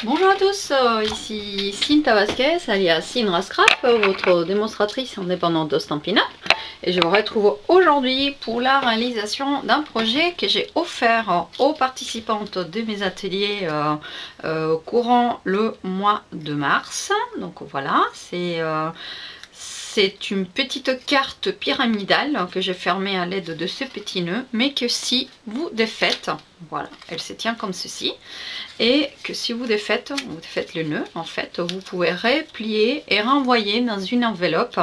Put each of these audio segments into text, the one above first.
Bonjour à tous, ici Cinta Vasquez alias Cinra Scrap, votre démonstratrice indépendante de Stampin' Up. Et je vous retrouve aujourd'hui pour la réalisation d'un projet que j'ai offert aux participantes de mes ateliers courant le mois de mars. Donc voilà, c'est une petite carte pyramidale que j'ai fermée à l'aide de ce petit nœud, mais que si vous défaites, voilà, elle se tient comme ceci, et que si vous défaites le nœud, en fait, vous pouvez replier et renvoyer dans une enveloppe,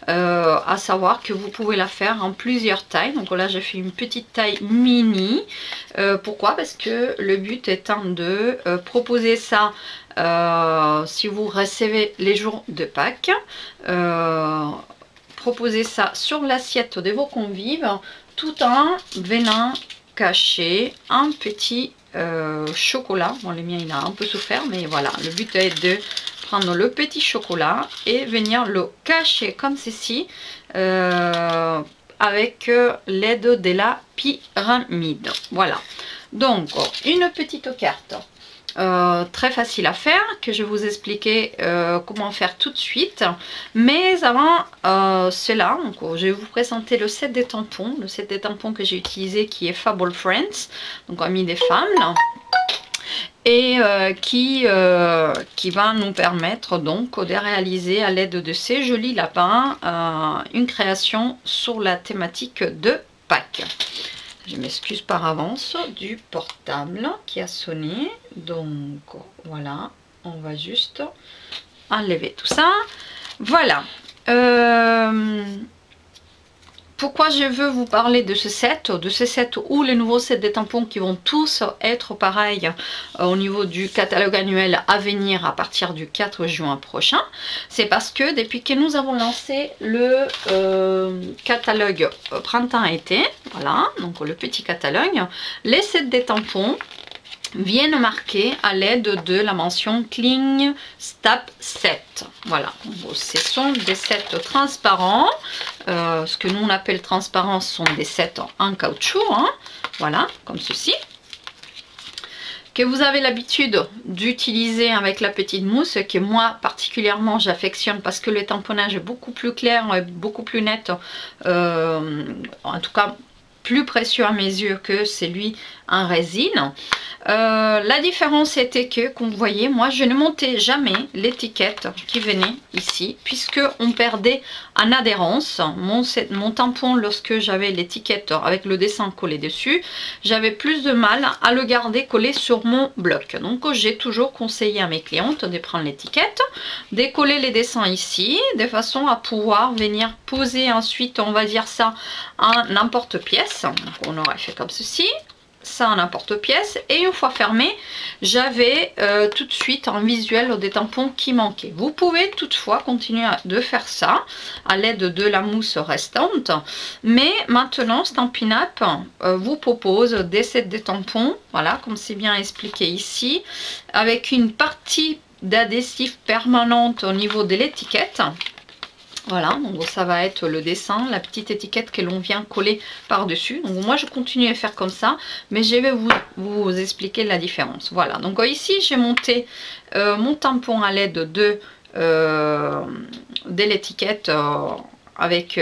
à savoir que vous pouvez la faire en plusieurs tailles. Donc là, j'ai fait une petite taille mini. Pourquoi? Parce que le but étant de proposer ça si vous recevez les jours de Pâques, proposez ça sur l'assiette de vos convives tout en venant cacher un petit chocolat. Bon, le mien il a un peu souffert, mais voilà, le but est de prendre le petit chocolat et venir le cacher comme ceci avec l'aide de la pyramide. Voilà, donc une petite carte très facile à faire, que je vais vous expliquer comment faire tout de suite. Mais avant cela, donc, je vais vous présenter le set des tampons. Le set des tampons que j'ai utilisé qui est Fable Friends, donc ami des femmes là, et qui va nous permettre donc de réaliser à l'aide de ces jolis lapins une création sur la thématique de Pâques. Je m'excuse par avance du portable qui a sonné. Donc voilà, on va juste enlever tout ça. Voilà. Pourquoi je veux vous parler de ce set ou les nouveaux sets des tampons qui vont tous être pareils au niveau du catalogue annuel à venir à partir du 4 juin prochain. C'est parce que depuis que nous avons lancé le catalogue printemps-été, voilà, donc le petit catalogue, les sets des tampons viennent marquer à l'aide de la mention Cling Stap Set. Voilà, ce sont des sets transparents. Ce que nous on appelle transparents sont des sets en caoutchouc, hein, voilà, comme ceci, que vous avez l'habitude d'utiliser avec la petite mousse, que moi particulièrement j'affectionne parce que le tamponnage est beaucoup plus clair et beaucoup plus net, en tout cas plus précieux à mes yeux que celui en résine. La différence était que, comme vous voyez, moi je ne montais jamais l'étiquette qui venait ici, puisque on perdait en adhérence. Mon tampon, lorsque j'avais l'étiquette avec le dessin collé dessus, j'avais plus de mal à le garder collé sur mon bloc. Donc j'ai toujours conseillé à mes clientes de prendre l'étiquette, de coller les dessins ici, de façon à pouvoir venir poser ensuite, on va dire ça, en emporte-pièce. Donc on aurait fait comme ceci, ça en emporte-pièce, et une fois fermé, j'avais tout de suite un visuel des tampons qui manquaient. Vous pouvez toutefois continuer de faire ça à l'aide de la mousse restante, mais maintenant Stampin' Up vous propose des sets de tampons, voilà, comme c'est bien expliqué ici, avec une partie d'adhésif permanente au niveau de l'étiquette. Voilà, donc ça va être le dessin, la petite étiquette que l'on vient coller par-dessus. Donc moi je continue à faire comme ça, mais je vais vous expliquer la différence. Voilà, donc ici j'ai monté mon tampon à l'aide de l'étiquette avec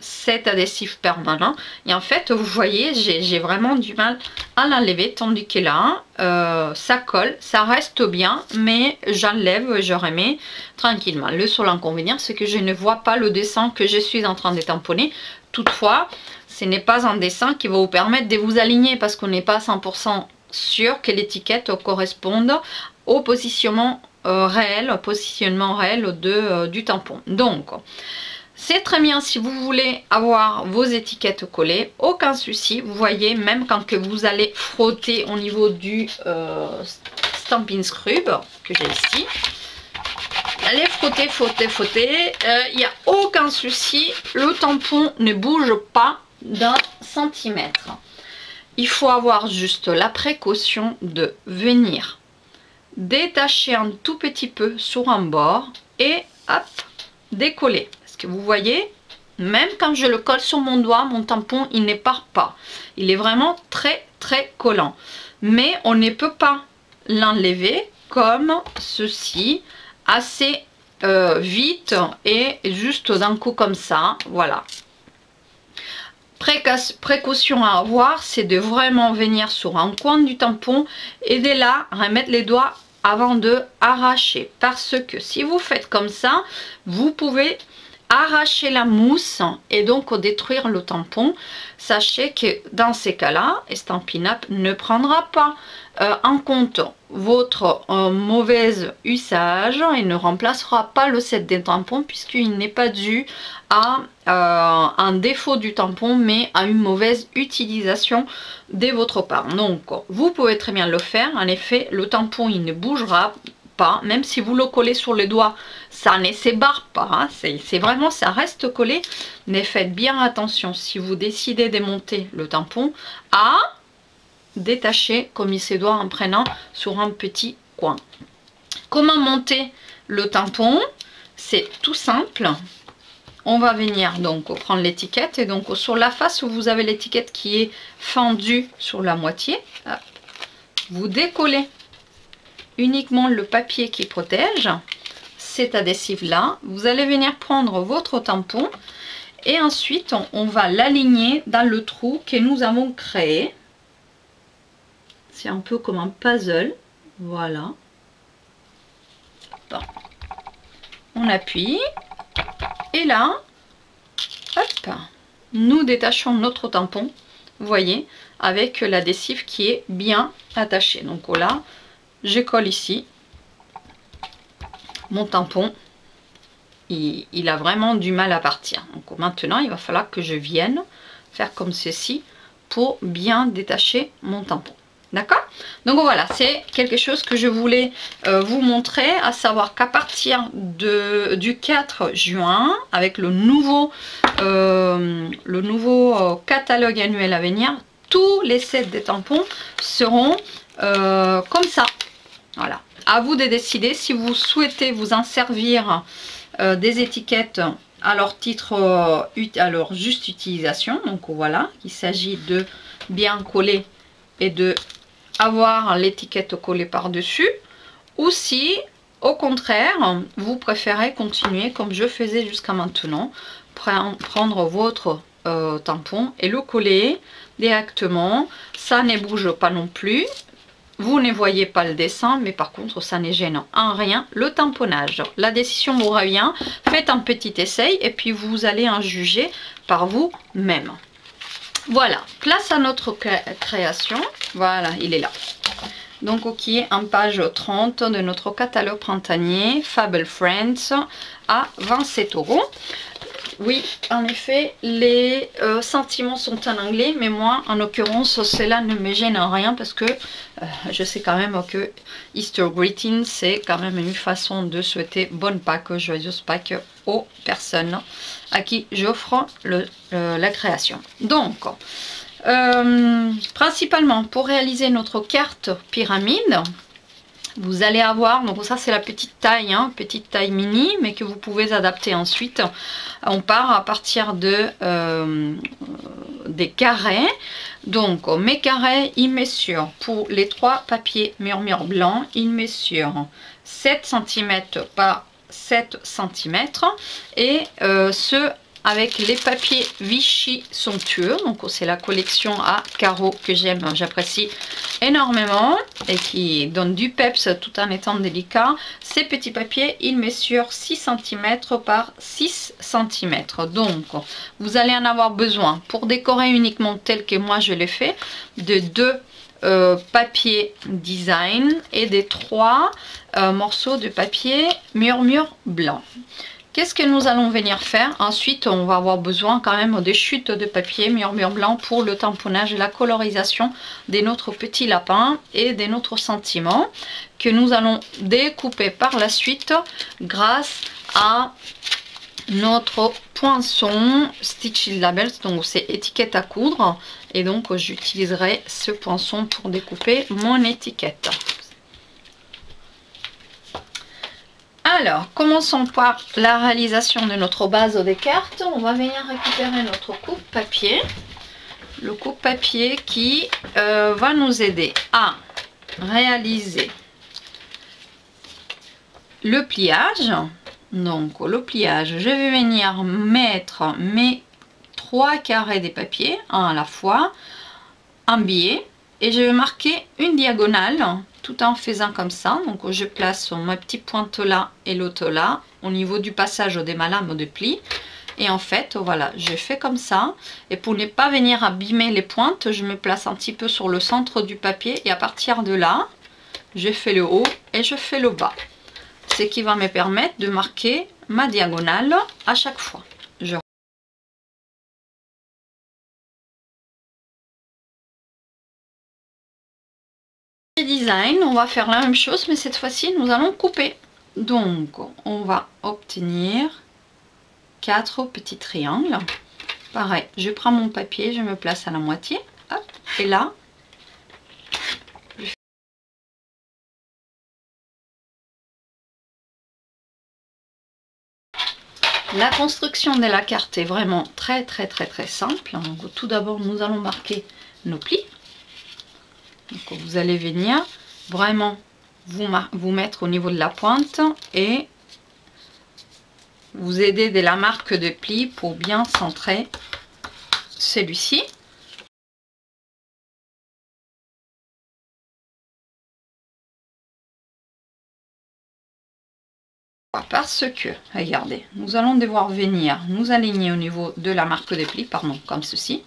cet adhésif permanent, et en fait vous voyez j'ai vraiment du mal à l'enlever, tandis que là ça colle, ça reste bien, mais j'enlève, je remets tranquillement. Le seul inconvénient c'est que je ne vois pas le dessin que je suis en train de tamponner. Toutefois ce n'est pas un dessin qui va vous permettre de vous aligner, parce qu'on n'est pas 100% sûr que l'étiquette corresponde au positionnement réel du tampon. Donc c'est très bien si vous voulez avoir vos étiquettes collées, aucun souci. Vous voyez, même quand que vous allez frotter au niveau du Stampin' Scrub que j'ai ici, allez frotter, il n'y a aucun souci, le tampon ne bouge pas d'un centimètre. Il faut avoir juste la précaution de venir détacher un tout petit peu sur un bord et hop, décoller. Que vous voyez, même quand je le colle sur mon doigt, mon tampon il ne part pas, il est vraiment très collant, mais on ne peut pas l'enlever comme ceci, assez vite et juste d'un coup comme ça, voilà. Précaution à avoir, c'est de vraiment venir sur un coin du tampon et de là remettre les doigts avant de arracher, parce que si vous faites comme ça, vous pouvez arracher la mousse et donc détruire le tampon. Sachez que dans ces cas-là, Stampin' Up ne prendra pas en compte votre mauvais usage et ne remplacera pas le set des tampons, puisqu'il n'est pas dû à un défaut du tampon, mais à une mauvaise utilisation de votre part. Donc vous pouvez très bien le faire. En effet, le tampon il ne bougera pas, même si vous le collez sur les doigts, ça ne s'ébarre pas, hein. C'est vraiment, ça reste collé. Mais faites bien attention, si vous décidez de monter le tampon, à détacher comme il se doit en prenant sur un petit coin. Comment monter le tampon? C'est tout simple. On va venir donc prendre l'étiquette et donc sur la face où vous avez l'étiquette qui est fendue sur la moitié, vous décollez uniquement le papier qui protège cet adhésif là. Vous allez venir prendre votre tampon et ensuite on va l'aligner dans le trou que nous avons créé. C'est un peu comme un puzzle, voilà. Bon. On appuie et là, hop, nous détachons notre tampon, vous voyez, avec l'adhésif qui est bien attaché. Donc là, je colle ici mon tampon. Il a vraiment du mal à partir. Donc maintenant, il va falloir que je vienne faire comme ceci pour bien détacher mon tampon. D'accord? Donc voilà, c'est quelque chose que je voulais vous montrer, à savoir qu'à partir du 4 juin, avec le nouveau catalogue annuel à venir, tous les sets des tampons seront comme ça. Voilà. À vous de décider si vous souhaitez vous en servir des étiquettes à leur titre, à leur juste utilisation. Donc voilà, il s'agit de bien coller et de avoir l'étiquette collée par-dessus, ou si au contraire vous préférez continuer comme je faisais jusqu'à maintenant, prendre votre tampon et le coller directement. Ça ne bouge pas non plus, vous ne voyez pas le dessin, mais par contre ça ne gêne en rien le tamponnage. La décision vous revient, faites un petit essai et puis vous allez en juger par vous-même. Voilà, place à notre création. Voilà, il est là. Donc, qui est en page 30 de notre catalogue printanier Fable Friends à 27 €. Oui, en effet, les sentiments sont en anglais, mais moi, en l'occurrence, cela ne me gêne en rien parce que je sais quand même que Easter Greeting, c'est quand même une façon de souhaiter bonne Pâques, joyeuse Pâques aux personnes à qui j'offre la création. Donc, principalement pour réaliser notre carte pyramide, vous allez avoir, donc ça c'est la petite taille, hein, petite taille mini, mais que vous pouvez adapter ensuite. On part à partir de des carrés. Donc mes carrés, il mesurent pour les 3 papiers murmure blanc, il mesure 7 cm par 7 cm et ce avec les papiers Vichy somptueux. Donc c'est la collection à carreaux que j'aime, j'apprécie énormément et qui donne du peps tout en étant délicat. Ces petits papiers, ils mesurent 6 cm par 6 cm. Donc vous allez en avoir besoin pour décorer uniquement tel que moi je l'ai fait, de 2 papiers design et des 3 morceaux de papier murmure blanc. Qu'est-ce que nous allons venir faire? Ensuite, on va avoir besoin quand même des chutes de papier murmure blanc pour le tamponnage et la colorisation de notre petit lapin et de notre sentiment que nous allons découper par la suite grâce à notre poinçon Stitch Labels, donc c'est étiquette à coudre, et donc j'utiliserai ce poinçon pour découper mon étiquette. Alors, commençons par la réalisation de notre base des cartes. On va venir récupérer notre coupe-papier. Le coupe-papier qui va nous aider à réaliser le pliage. Donc le pliage, je vais venir mettre mes 3 carrés des papiers, un à la fois, un biais, et je vais marquer une diagonale tout en faisant comme ça. Donc je place ma petite pointe là et l'autre là au niveau du passage des lames de pli. Et en fait, voilà, je fais comme ça. Et pour ne pas venir abîmer les pointes, je me place un petit peu sur le centre du papier. Et à partir de là, je fais le haut et je fais le bas. Ce qui va me permettre de marquer ma diagonale à chaque fois. Design, on va faire la même chose, mais cette fois-ci, nous allons couper. Donc, on va obtenir 4 petits triangles. Pareil, je prends mon papier, je me place à la moitié. Hop, et là, la construction de la carte est vraiment très simple. Donc, tout d'abord, nous allons marquer nos plis. Donc, vous allez venir vraiment vous mettre au niveau de la pointe et vous aider de la marque de pli pour bien centrer celui-ci. Parce que, regardez, nous allons devoir venir nous aligner au niveau de la marque des plis, pardon, comme ceci.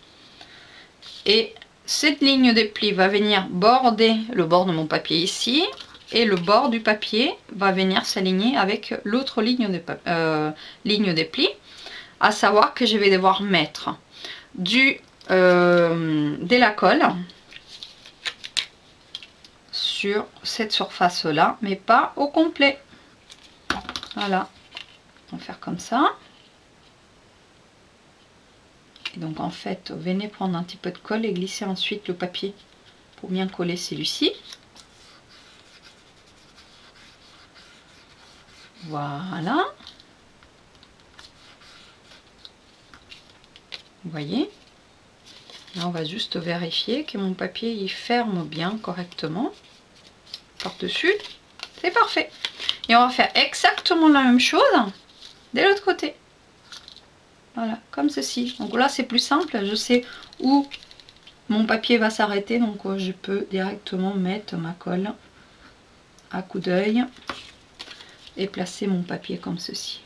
Et cette ligne des plis va venir border le bord de mon papier ici. Et le bord du papier va venir s'aligner avec l'autre ligne des plis. À savoir que je vais devoir mettre de la colle sur cette surface là, mais pas au complet. Voilà, on va faire comme ça. Et donc en fait, venez prendre un petit peu de colle et glisser ensuite le papier pour bien coller celui-ci. Voilà. Vous voyez? Là, on va juste vérifier que mon papier il ferme bien correctement par-dessus. C'est parfait. Et on va faire exactement la même chose de l'autre côté. Voilà, comme ceci. Donc là, c'est plus simple. Je sais où mon papier va s'arrêter. Donc je peux directement mettre ma colle à coup d'œil et placer mon papier comme ceci.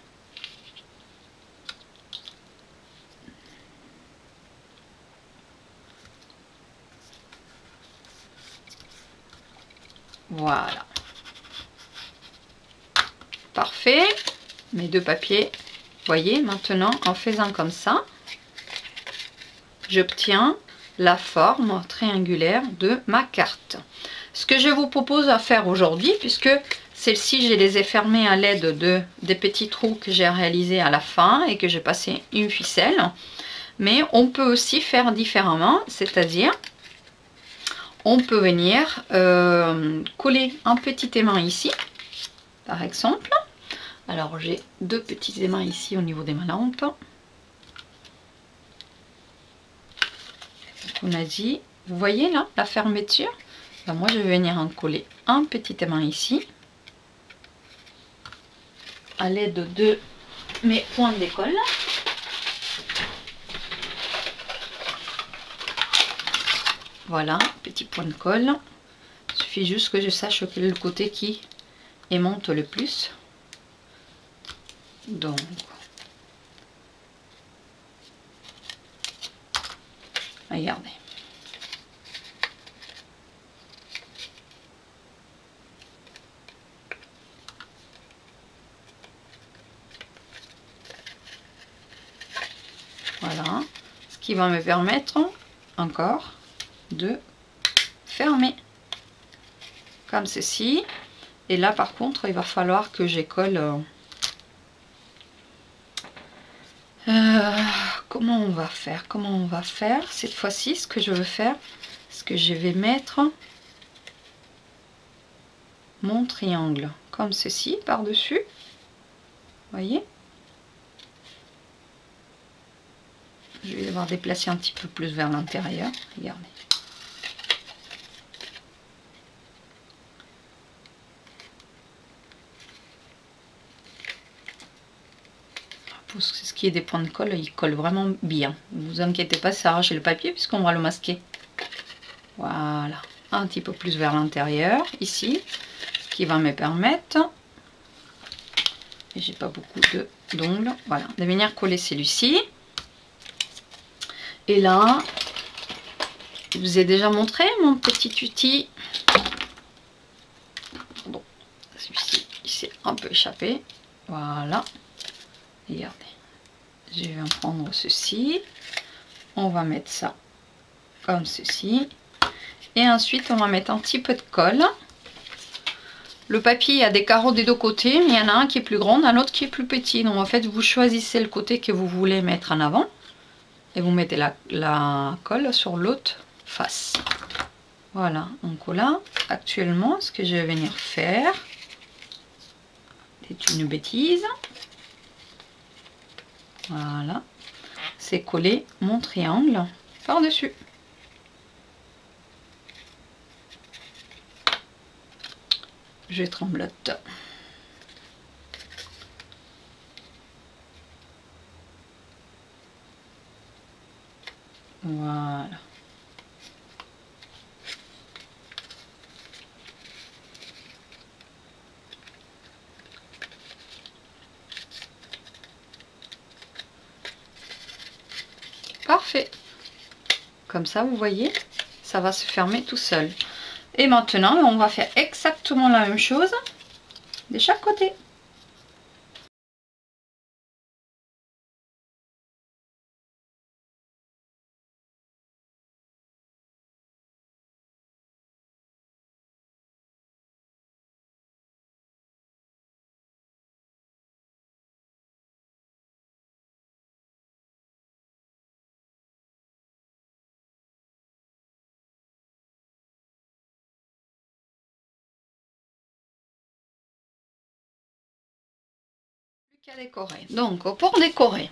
Voilà. Parfait. Mes 2 papiers. Voyez, maintenant, en faisant comme ça, j'obtiens la forme triangulaire de ma carte. Ce que je vous propose à faire aujourd'hui, puisque celles-ci, je les ai fermées à l'aide des petits trous que j'ai réalisés à la fin et que j'ai passé une ficelle. Mais on peut aussi faire différemment, c'est-à-dire on peut venir coller un petit aimant ici, par exemple. Alors j'ai 2 petits aimants ici au niveau de ma lampe. On a dit, vous voyez là la fermeture. Alors moi je vais venir en coller un petit aimant ici à l'aide de mes points de colle. Voilà, petit point de colle. Il suffit juste que je sache quel est le côté qui aimante le plus. Donc regardez. Voilà, ce qui va me permettre encore de fermer comme ceci. Et là par contre il va falloir que j'écolle comment on va faire cette fois-ci. Ce que je veux faire, c'est que je vais mettre mon triangle comme ceci par dessus, voyez. Je vais devoir déplacer un petit peu plus vers l'intérieur, regardez. pour ce qui est des points de colle, il colle vraiment bien. Ne vous inquiétez pas, ça arrache le papier puisqu'on va le masquer. Voilà, un petit peu plus vers l'intérieur ici, qui va me permettre, et j'ai pas beaucoup d'ongles, voilà, de venir coller celui-ci. Et là, je vous ai déjà montré mon petit outil. Bon, celui-ci, il s'est un peu échappé. Voilà, regardez, je vais en prendre ceci, on va mettre ça comme ceci. Et ensuite, on va mettre un petit peu de colle. Le papier a des carreaux des deux côtés, mais il y en a un qui est plus grand, un autre qui est plus petit. Donc en fait, vous choisissez le côté que vous voulez mettre en avant. Et vous mettez la colle sur l'autre face. Voilà, donc là, actuellement, ce que je vais venir faire, c'est une bêtise. Voilà, c'est coller mon triangle par-dessus. Je tremblote. Voilà. Parfait. Comme ça, vous voyez, ça va se fermer tout seul. Et maintenant, on va faire exactement la même chose de chaque côté. Plus qu'à décorer. Donc, pour décorer,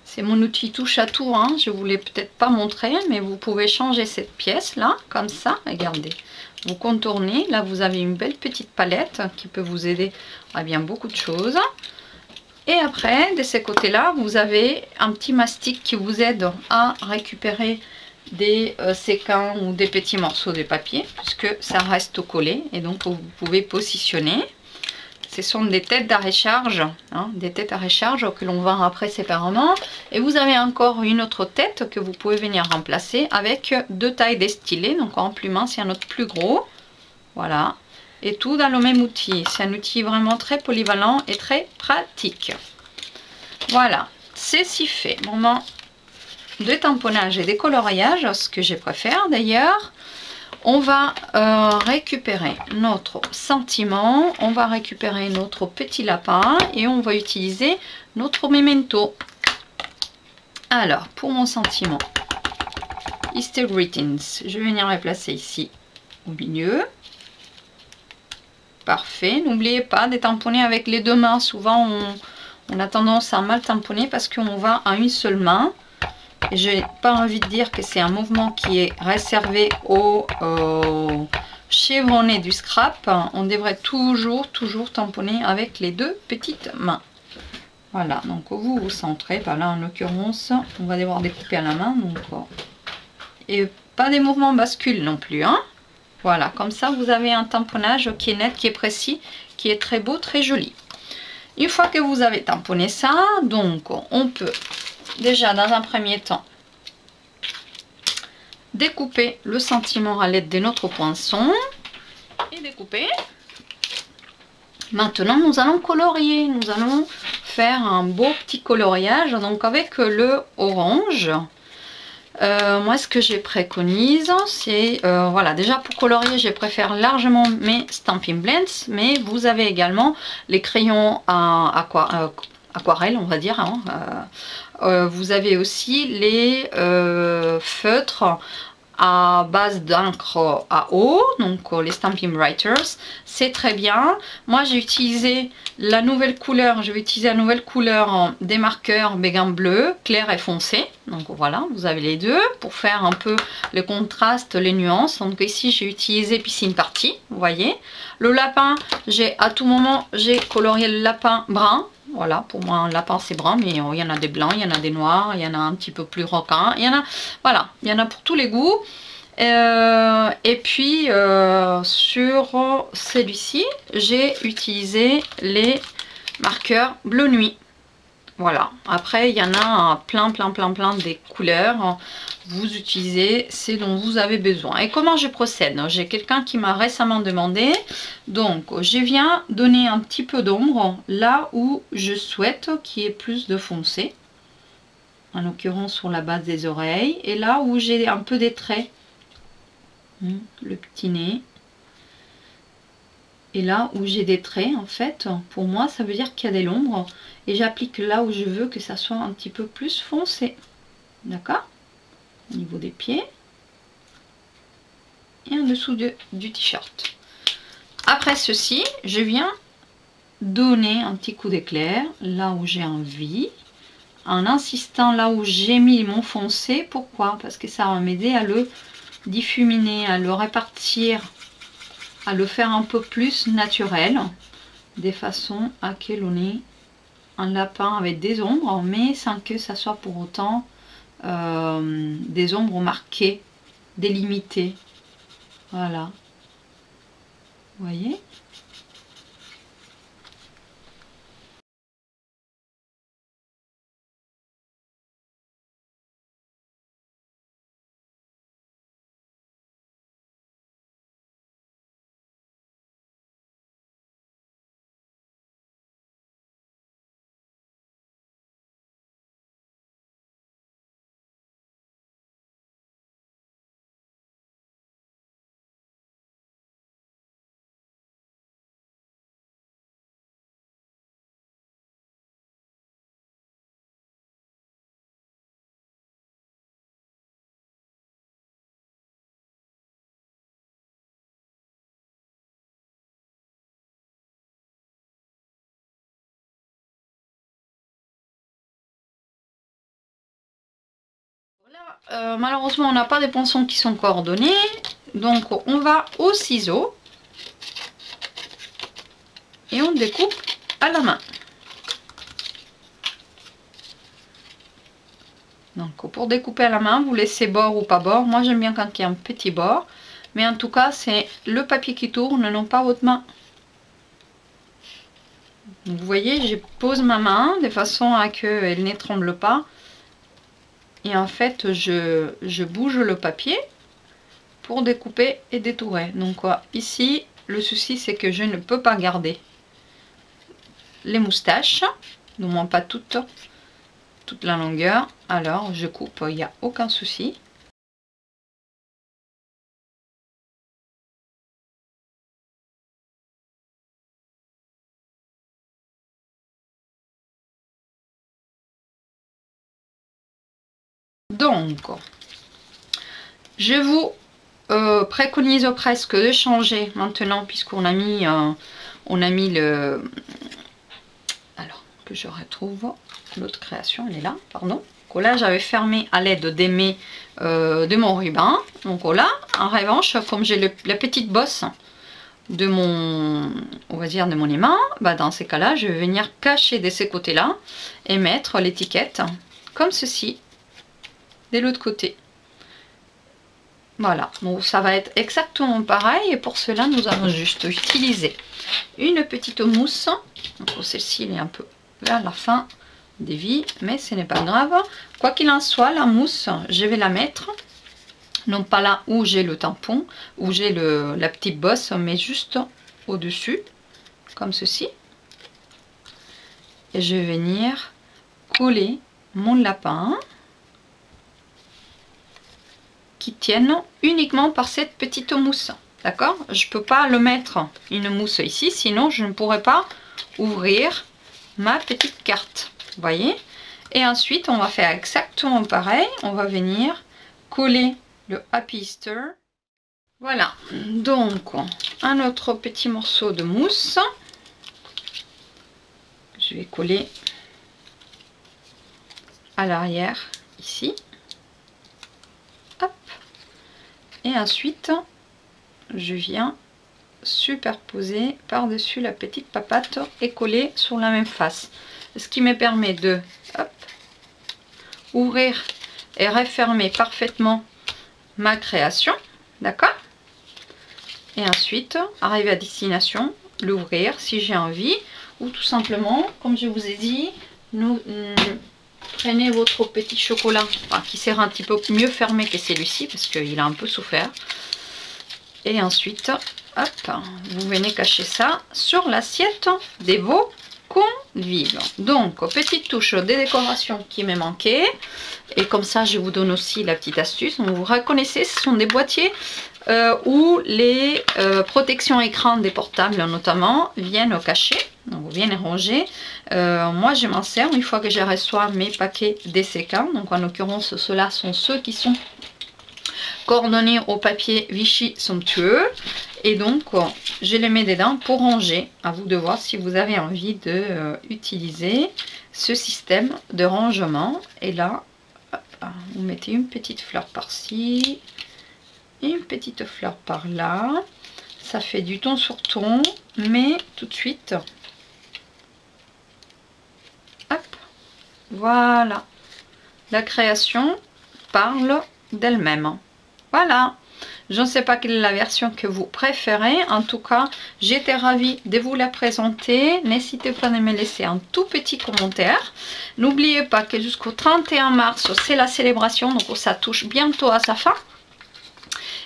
c'est mon outil touche à tout, hein. Je ne vous l'ai peut-être pas montré, mais vous pouvez changer cette pièce là, comme ça, regardez. Vous contournez, là vous avez une belle petite palette qui peut vous aider à bien beaucoup de choses. Et après, de ces côtés-là, vous avez un petit mastic qui vous aide à récupérer des séquins ou des petits morceaux de papier, puisque ça reste collé, et donc vous pouvez positionner. Ce sont des têtes d'arrêt-charge, hein, des têtes à recharge que l'on vend après séparément. Et vous avez encore une autre tête que vous pouvez venir remplacer avec deux tailles destillées. Donc en plus mince et un autre plus gros. Voilà. Et tout dans le même outil. C'est un outil vraiment très polyvalent et très pratique. Voilà. Ceci fait. Moment de tamponnage et décoloriage, ce que je préfère d'ailleurs. On va récupérer notre sentiment, on va récupérer notre petit lapin et on va utiliser notre memento. Alors, pour mon sentiment, Easter Greetings, je vais venir le placer ici au milieu. Parfait, n'oubliez pas de tamponner avec les deux mains. Souvent, on a tendance à mal tamponner parce qu'on va à une seule main. Je n'ai pas envie de dire que c'est un mouvement qui est réservé aux chevronnés du scrap. On devrait toujours tamponner avec les deux petites mains. Voilà, donc vous vous centrez. Bah là, en l'occurrence, on va devoir découper à la main. Donc, et pas des mouvements bascules non plus. Hein. Voilà, comme ça, vous avez un tamponnage qui est net, qui est précis, qui est très beau, très joli. Une fois que vous avez tamponné ça, donc on peut... Déjà, dans un premier temps, découper le sentiment à l'aide de notre poinçon et découper. Maintenant, nous allons colorier. Nous allons faire un beau petit coloriage, donc avec le orange. Moi, ce que je préconise, c'est, voilà, déjà pour colorier, je préfère largement mes Stampin' Blends, mais vous avez également les crayons à aquarelle, on va dire, hein, vous avez aussi les feutres à base d'encre à eau, donc les Stampin' Writers, c'est très bien. Moi j'ai utilisé la nouvelle couleur, je vais utiliser la nouvelle couleur des marqueurs béguin bleu, clair et foncé. Donc voilà, vous avez les deux pour faire un peu le contraste, les nuances. Donc ici j'ai utilisé Piscine Party, vous voyez. Le lapin, à tout moment j'ai colorié le lapin brun. Voilà, pour moi un lapin c'est brun, mais il y en a des blancs, il y en a des noirs, il y en a un petit peu plus requin, il y en a, voilà, il y en a pour tous les goûts. Et puis sur celui-ci, j'ai utilisé les marqueurs bleu nuit. Voilà, après il y en a plein des couleurs. Vous utilisez ce dont vous avez besoin. Et comment je procède? J'ai quelqu'un qui m'a récemment demandé. Donc je viens donner un petit peu d'ombre là où je souhaite qu'il y ait plus de foncé. En l'occurrence sur la base des oreilles. Et là où j'ai un peu des traits. Le petit nez. Et là où j'ai des traits, en fait, pour moi, ça veut dire qu'il y a de l'ombre. Et j'applique là où je veux que ça soit un petit peu plus foncé. D'accord? Au niveau des pieds. Et en dessous du t-shirt. Après ceci, je viens donner un petit coup d'éclair là où j'ai envie. En insistant là où j'ai mis mon foncé. Pourquoi? Parce que ça va m'aider à le diffuminer, à le répartir, à le faire un peu plus naturel, de façon à que l'on ait un lapin avec des ombres, mais sans que ça soit pour autant des ombres marquées, délimitées. Voilà. Vous voyez? Malheureusement on n'a pas des pinceaux qui sont coordonnés, donc on va au ciseau et on découpe à la main. Donc pour découper à la main, vous laissez bord ou pas bord. Moi j'aime bien quand il y a un petit bord, mais en tout cas c'est le papier qui tourne, non pas votre main. Donc, vous voyez, je pose ma main de façon à qu'elle ne tremble pas. Et en fait, je bouge le papier pour découper et détourer. Donc ici, le souci c'est que je ne peux pas garder les moustaches, du moins pas toute la longueur. Alors je coupe, il n'y a aucun souci. Donc, je vous préconise presque de changer maintenant, puisqu'on a mis, le... Alors, que je retrouve l'autre création, elle est là, pardon. Donc là, j'avais fermé à l'aide d'aimés de mon ruban. Donc là, en revanche, comme j'ai la petite bosse de mon, on va dire, de mon aimant, bah dans ces cas-là, je vais venir cacher de ces côtés-là et mettre l'étiquette comme ceci de l'autre côté. Voilà, donc ça va être exactement pareil et pour cela nous allons juste utiliser une petite mousse. Donc celle-ci elle est un peu vers la fin des vies, mais ce n'est pas grave. Quoi qu'il en soit, la mousse, je vais la mettre, non pas là où j'ai le tampon, où j'ai la petite bosse, mais juste au-dessus, comme ceci. Et je vais venir coller mon lapin qui tiennent uniquement par cette petite mousse, d'accord? Je peux pas le mettre une mousse ici, sinon je ne pourrais pas ouvrir ma petite carte, vous voyez? Et ensuite on va faire exactement pareil, on va venir coller le Happy Easter. Voilà, donc un autre petit morceau de mousse. Je vais coller à l'arrière ici. Hop. Et ensuite, je viens superposer par-dessus la petite papate et coller sur la même face. Ce qui me permet de hop, ouvrir et refermer parfaitement ma création. D'accord? Et ensuite, arriver à destination, l'ouvrir si j'ai envie. Ou tout simplement, comme je vous ai dit, prenez votre petit chocolat, enfin, qui sert un petit peu mieux fermé que celui-ci, parce qu'il a un peu souffert. Et ensuite, hop, vous venez cacher ça sur l'assiette des vos convives. Donc, petite touche de décoration qui me manquait. Et comme ça, je vous donne aussi la petite astuce. Donc, vous reconnaissez, ce sont des boîtiers où les protections écran des portables notamment viennent cacher, donc viennent ranger. Moi je m'en sers une fois que je reçois mes paquets dessécants, donc en l'occurrence ceux-là sont ceux qui sont coordonnés au papier Vichy somptueux, et donc je les mets dedans pour ranger. À vous de voir si vous avez envie de utiliser ce système de rangement. Et là hop, vous mettez une petite fleur par-ci, une petite fleur par là, ça fait du ton sur ton, mais tout de suite, hop, voilà, la création parle d'elle-même. Voilà, je ne sais pas quelle est la version que vous préférez, en tout cas j'étais ravie de vous la présenter. N'hésitez pas à me laisser un tout petit commentaire. N'oubliez pas que jusqu'au 31 mars c'est la célébration, donc ça touche bientôt à sa fin.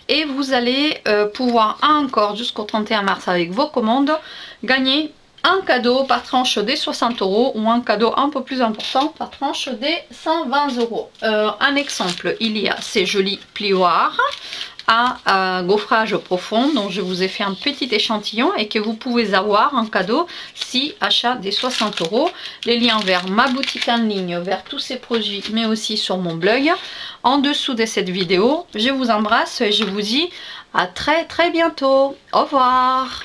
Et vous allez pouvoir encore jusqu'au 31 mars avec vos commandes gagner un cadeau par tranche des 60 € ou un cadeau un peu plus important par tranche des 120 €. Un exemple, il y a ces jolis plioirs à gaufrage profond dont je vous ai fait un petit échantillon et que vous pouvez avoir en cadeau si achat des 60 €. Les liens vers ma boutique en ligne, vers tous ces produits, mais aussi sur mon blog en dessous de cette vidéo. Je vous embrasse et je vous dis à très bientôt. Au revoir.